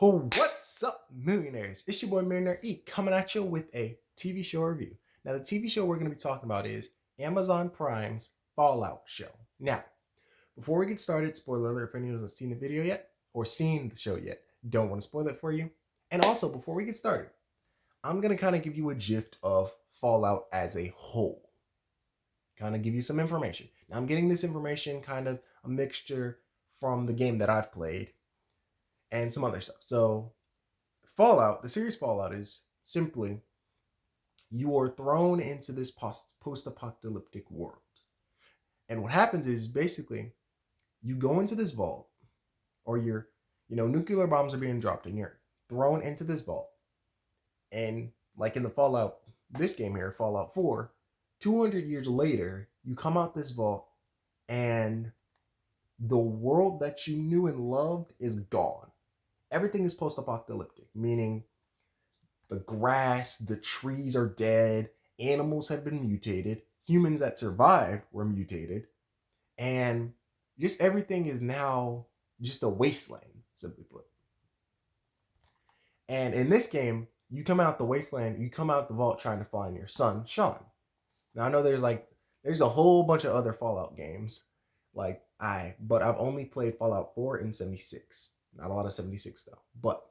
Oh, what's up, millionaires? It's your boy Millionaire E coming at you with a TV show review. Now, the TV show we're going to be talking about is Amazon Prime's Fallout show. Now, before we get started, spoiler alert if anyone hasn't seen the video yet or seen the show yet, don't want to spoil it for you. And also, before we get started, I'm going to kind of give you a gist of Fallout as a whole. Kind of give you some information. Now, I'm getting this information kind of a mixture from the game that I've played and some other stuff. So, Fallout, the series Fallout is simply you are thrown into this post-apocalyptic world. And what happens is basically you go into this vault or nuclear bombs are being dropped and you're thrown into this vault. And like in the Fallout, this game here, Fallout 4, 200 years later, you come out this vault and the world that you knew and loved is gone. Everything is post-apocalyptic, meaning the grass, the trees are dead, animals have been mutated, humans that survived were mutated, and just everything is now just a wasteland, simply put. And in this game, you come out the wasteland, you come out the vault trying to find your son, Sean. Now I know there's a whole bunch of other Fallout games, but I've only played Fallout 4 and 76. Not a lot of 76 though, but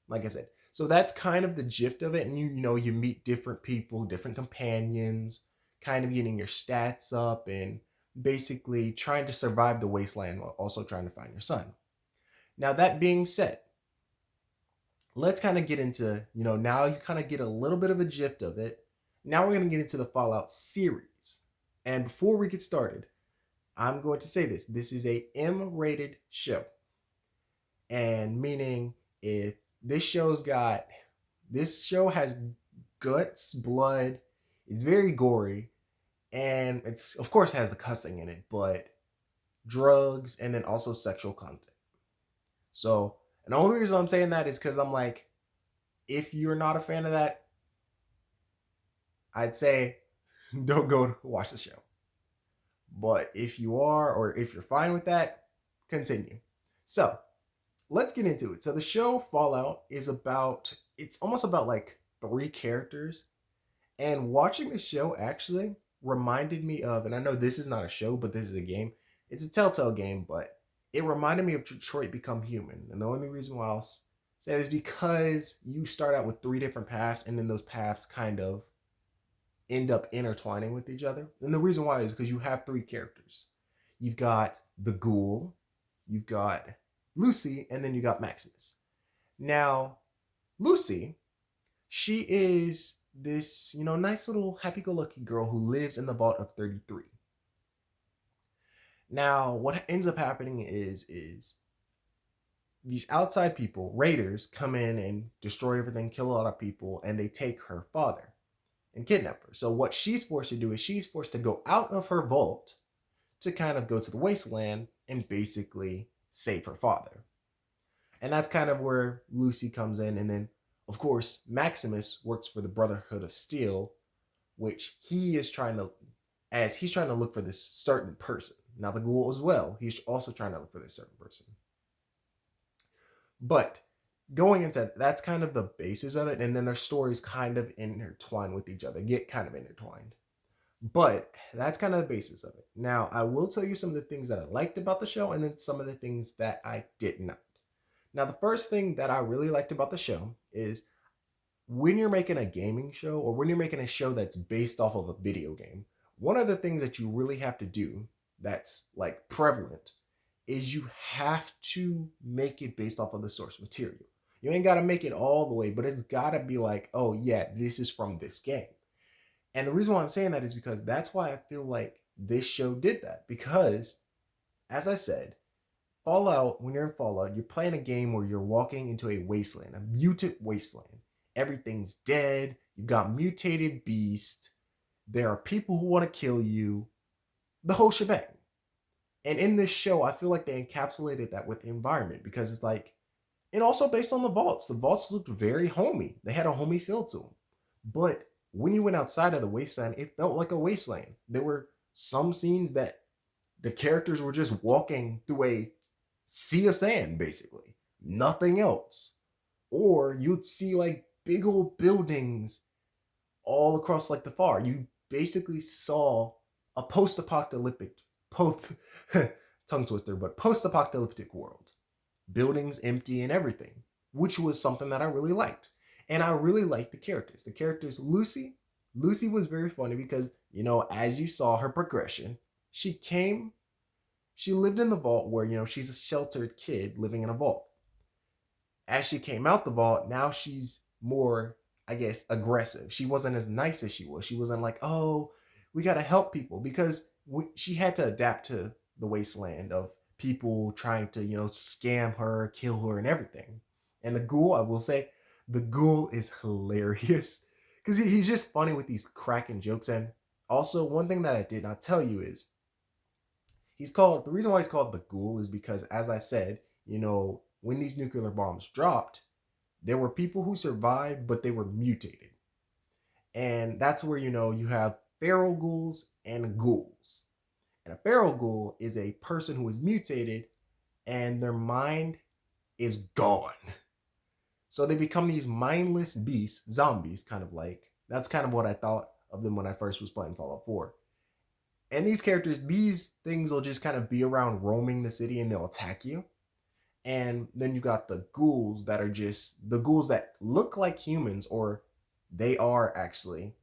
like I said, so that's kind of the gist of it. And you meet different people, different companions, kind of getting your stats up and basically trying to survive the wasteland while also trying to find your son. Now that being said, let's kind of get into, now you kind of get a little bit of a gist of it. Now we're going to get into the Fallout series. And before we get started, I'm going to say this. This is a M-rated show. And meaning if this show has guts, blood, it's very gory, and it's of course has the cussing in it, but drugs and then also sexual content. So, and the only reason I'm saying that is because I'm like, if you're not a fan of that, I'd say don't go watch the show. But if you are, or if you're fine with that, continue. So, let's get into it. So the show Fallout it's almost about like 3 characters. And watching the show actually reminded me of, and I know this is not a show, but this is a game. It's a Telltale game, but it reminded me of Detroit Become Human. And the only reason why I'll say that is because you start out with 3 different paths, and then those paths kind of end up intertwining with each other. And the reason why is because you have 3 characters. You've got the ghoul, you've got Lucy, and then you got Maximus. Now, Lucy, she is this, nice little happy-go-lucky girl who lives in the Vault of 33. Now, what ends up happening is these outside people, raiders, come in and destroy everything, kill a lot of people, and they take her father and kidnap her. So what she's forced to do is she's forced to go out of her vault to kind of go to the wasteland and basically save her father. And that's kind of where Lucy comes in. And then, of course, Maximus works for the Brotherhood of Steel, which he's trying to look for this certain person. Now the ghoul as well, he's also trying to look for this certain person. But going into that's kind of the basis of it. And then their stories kind of intertwine with each other, get kind of intertwined. But that's kind of the basis of it. Now, I will tell you some of the things that I liked about the show and then some of the things that I did not. Now, the first thing that I really liked about the show is when you're making a gaming show or when you're making a show that's based off of a video game, one of the things that you really have to do that's like prevalent is you have to make it based off of the source material. You ain't got to make it all the way, but it's got to be like, oh yeah, this is from this game. And the reason why I'm saying that is because that's why I feel like this show did that. Because, as I said, Fallout, when you're in Fallout, you're playing a game where you're walking into a wasteland, a mutant wasteland. Everything's dead. You got mutated beasts. There are people who want to kill you. The whole shebang. And in this show, I feel like they encapsulated that with the environment because it's like, and also based on the vaults. The vaults looked very homey. They had a homey feel to them. But when you went outside of the wasteland, it felt like a wasteland. There were some scenes that the characters were just walking through a sea of sand, basically. nothing else. Or you'd see like big old buildings all across like the far. You basically saw a post-apocalyptic post tongue twister, but post-apocalyptic world. Buildings empty and everything, which was something that I really liked. And I really liked the characters. The characters, Lucy was very funny because, as you saw her progression, she lived in the vault where, she's a sheltered kid living in a vault. As she came out the vault, now she's more, I guess, aggressive. She wasn't as nice as she was. She wasn't like, oh, we got to help people, because she had to adapt to the wasteland of people trying to, scam her, kill her, and everything. And the ghoul, I will say, the ghoul is hilarious because he's just funny with these cracking jokes. And also, one thing that I did not tell you is the reason why he's called the ghoul is because, as I said, when these nuclear bombs dropped, there were people who survived, but they were mutated. And that's where, you have feral ghouls and ghouls. And a feral ghoul is a person who is mutated and their mind is gone. So they become these mindless beasts, zombies, kind of like. That's kind of what I thought of them when I first was playing Fallout 4. And these characters, these things will just kind of be around roaming the city and they'll attack you. And then you got the ghouls that are just the ghouls that look like humans, or they are actually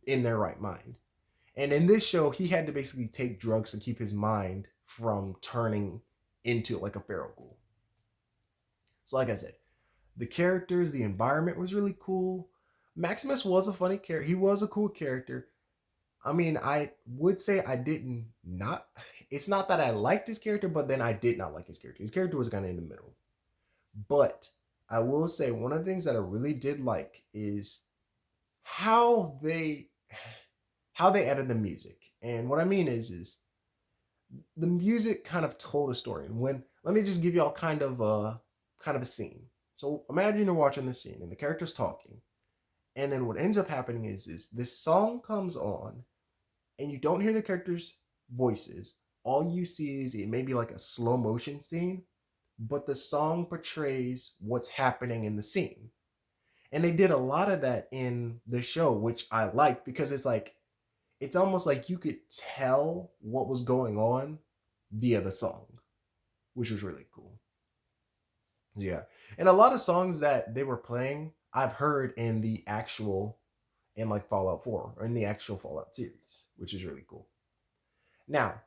in their right mind. And in this show, he had to basically take drugs to keep his mind from turning into like a feral ghoul. So like I said, the characters, the environment was really cool. Maximus was a funny character. He was a cool character. I mean, I would say I didn't not. It's not that I liked his character, but then I did not like his character. His character was kind of in the middle. But I will say one of the things that I really did like is how they added the music. And what I mean is the music kind of told a story. And let me just give y'all kind of a scene. So imagine you're watching the scene and the character's talking. And then what ends up happening is this song comes on and you don't hear the characters' voices. All you see is it may be like a slow motion scene, but the song portrays what's happening in the scene. And they did a lot of that in the show, which I liked because it's almost like you could tell what was going on via the song, which was really cool. Yeah. And a lot of songs that they were playing, I've heard in like Fallout 4 or in the actual Fallout series, which is really cool. Now,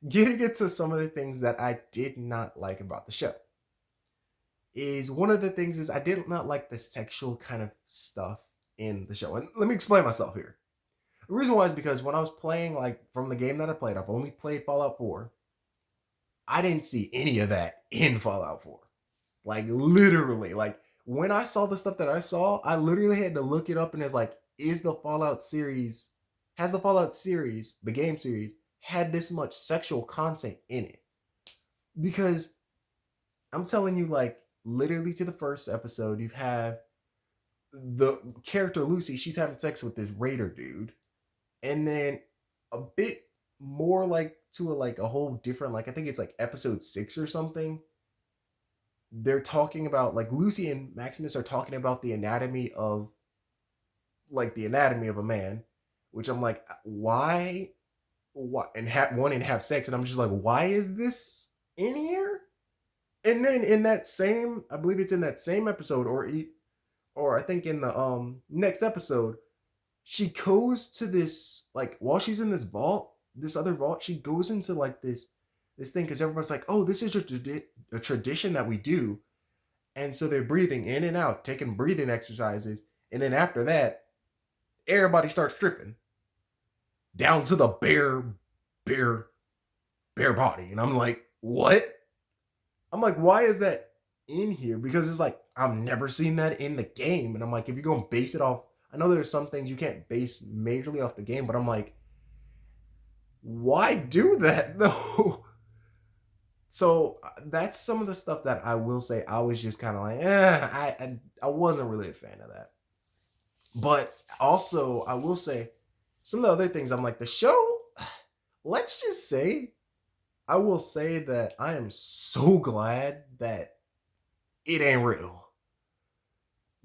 getting into some of the things that I did not like about the show is one of the things is I did not like the sexual kind of stuff in the show. And let me explain myself here. The reason why is because when I was playing, like from the game that I played, I've only played Fallout 4. I didn't see any of that in Fallout 4. Like literally, like when I saw the stuff that I saw, I literally had to look it up and it's like, has the Fallout series, the game series, had this much sexual content in it? Because I'm telling you, like literally to the first episode, you have the character Lucy, she's having sex with this raider dude. And then a bit more like to a whole different, like I think it's like episode 6 or something. They're talking about like Lucy and Maximus are talking about the anatomy of a man, which I'm like, why? And have sex, and I'm just like, why is this in here? And then in that same, I believe it's in that same episode, or I think in the next episode, she goes to this, like while she's in this other vault, she goes into like this thing because everybody's like, oh, this is a tradition that we do. And so they're breathing in and out, taking breathing exercises. And then after that, everybody starts stripping down to the bare body. And I'm like, what? I'm like, why is that in here? Because it's like, I've never seen that in the game. And I'm like, if you're going to base it off, I know there's some things you can't base majorly off the game, but I'm like, why do that though? So that's some of the stuff that I will say I was just kind of like, I wasn't really a fan of that. But also, I will say some of the other things I'm like, the show, let's just say, I will say that I am so glad that it ain't real.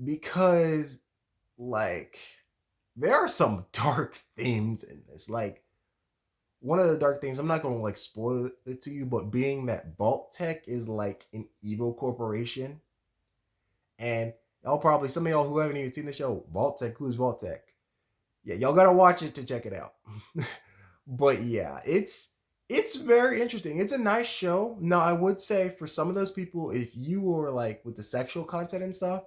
Because, like, there are some dark themes in this. Like, one of the dark things, I'm not gonna like spoil it to you, but being that Vault-Tec is like an evil corporation, and y'all probably, some of y'all who haven't even seen the show, Vault-Tec, who's Vault-Tec? Yeah, y'all gotta watch it to check it out. But yeah, it's very interesting. It's a nice show. Now, I would say for some of those people, if you were like with the sexual content and stuff,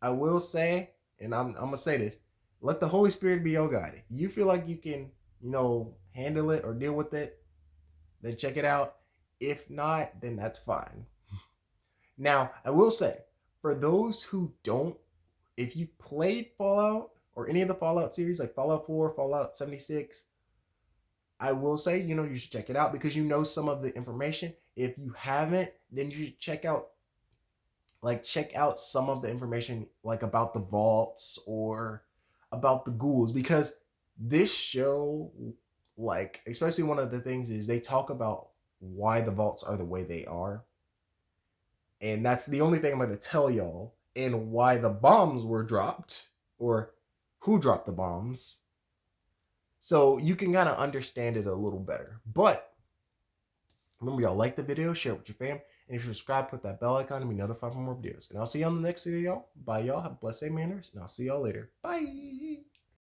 I will say, and I'm gonna say this: let the Holy Spirit be your guide. If you feel like you can, handle it or deal with it, then check it out. If not, then that's fine. Now, I will say, for those who don't, if you've played Fallout or any of the Fallout series, like Fallout 4, Fallout 76, I will say, you should check it out because you know some of the information. If you haven't, then you should check out some of the information like about the vaults or about the ghouls, because this show, like, especially one of the things is they talk about why the vaults are the way they are. And that's the only thing I'm going to tell y'all, and why the bombs were dropped, or who dropped the bombs. So you can kind of understand it a little better. But remember, y'all, like the video, share it with your fam, and if you subscribe, put that bell icon to be notified for more videos. And I'll see you on the next video, y'all. Bye, y'all. Have a blessed day, manners, and I'll see y'all later. Bye.